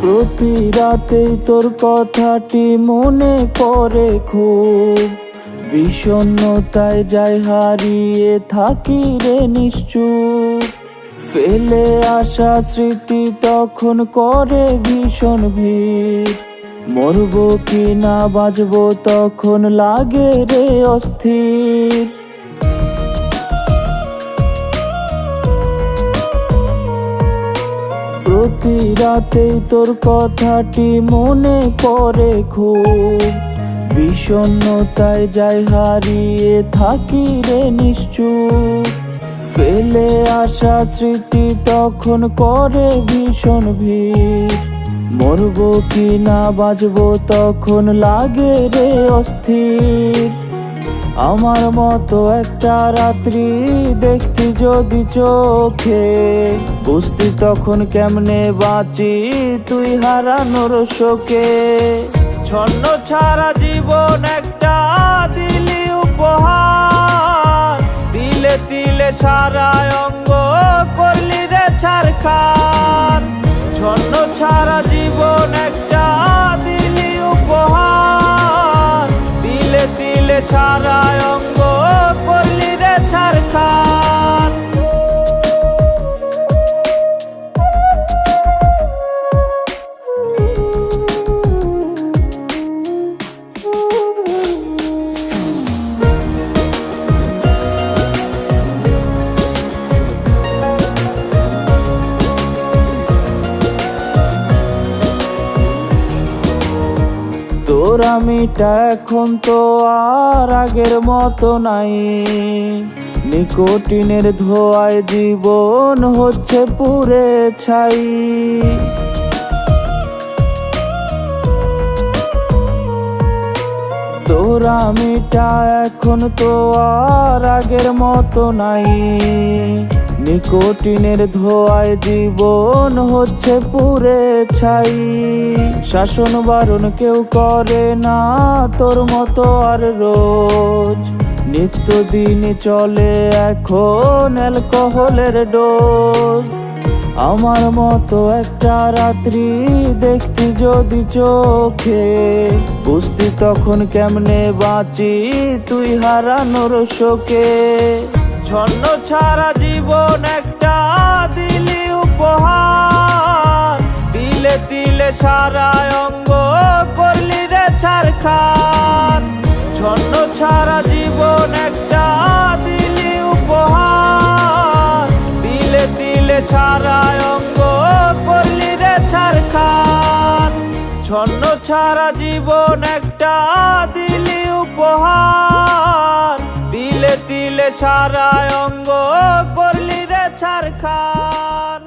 প্রতি রাতেই তোর কথাটি মনে পড়ে খুব, বিষণ্ণতায় যাই হারিয়ে থাকি রে নিশ্চুপ। ফেলে আসা স্মৃতি তখন করে ভীষণ ভিড়, মরবো কি না বাঁচবো তখন লাগে রে অস্থির। প্রতি রাতেই তোর কথাটি মনে পড়ে খুব, বিষণ্ণতায় যাই হারিয়ে থাকি রে নিশ্চুপ। ফেলে আসা স্মৃতি তখন করে ভীষণ ভিড়, মরবো কি না বাঁচবো তখন লাগে রে অস্থির। আমার মতো একটা রাত্রি দেখতি যদি চোখে, বুঝতি তখন কেমনে বাঁচি তুই হারানোর শোকে। ছন্ন ছাড়া জীবন একটা দিলি উপহার, তিলে তিলে সারা অঙ্গ করলি রে ছারখার। ছন্ন ছাড়া জীবন একটা দিলি উপহার, তিলে তিলে সারা অঙ্গ করলি রে ছারখার। তোর আমিটা এখন তো আর আগের মতো নাই, নিকোটিনের ধোঁয়ায় জীবন হচ্ছে পুড়ে ছাই। তোর আমিটা এখন তো আর আগের মতো নাই, নিকোটিনের ধোঁয়ায় জীবন হচ্ছে পুড়ে ছাই। শাসন বারণ কেউ করে না তোর মতো আর রোজ, নিত্যদিন চলে এখন অ্যালকোহলের ডোজ। আমার মতো একটা রাত্রি দেখতি যদি চোখে, বুঝতি তখন কেমনে বাঁচি তুই হারানোর শোকে। ছন্ন ছাড়া জীবন একটা দিলি উপহার, তিলে তিলে সারা অঙ্গ করলি রে ছারখার। ছন্ন ছাড়া জীবন একটা দিলি উপহার, তিলে তিলে সারা অঙ্গ করলি রে ছারখার। ছন্ন ছাড়া জীবন একটা দিলি উপহার, তিলে তিলে সারা অঙ্গ করলি রে ছারখার।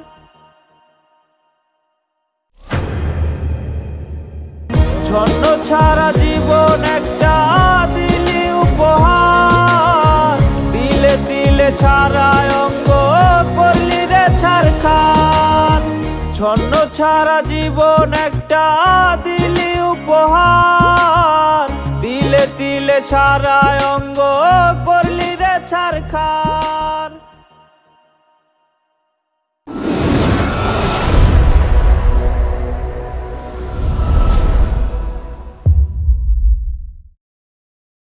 ছন্ন ছাড়া জীবন একটা দিলি উপহার, তিলে তিলে সারা অঙ্গ করলি রে ছারখার। ছন্ন ছাড়া জীবন একটা দিলি উপহার, তিলে তিলে সারা অঙ্গ করলি রে ছারখার।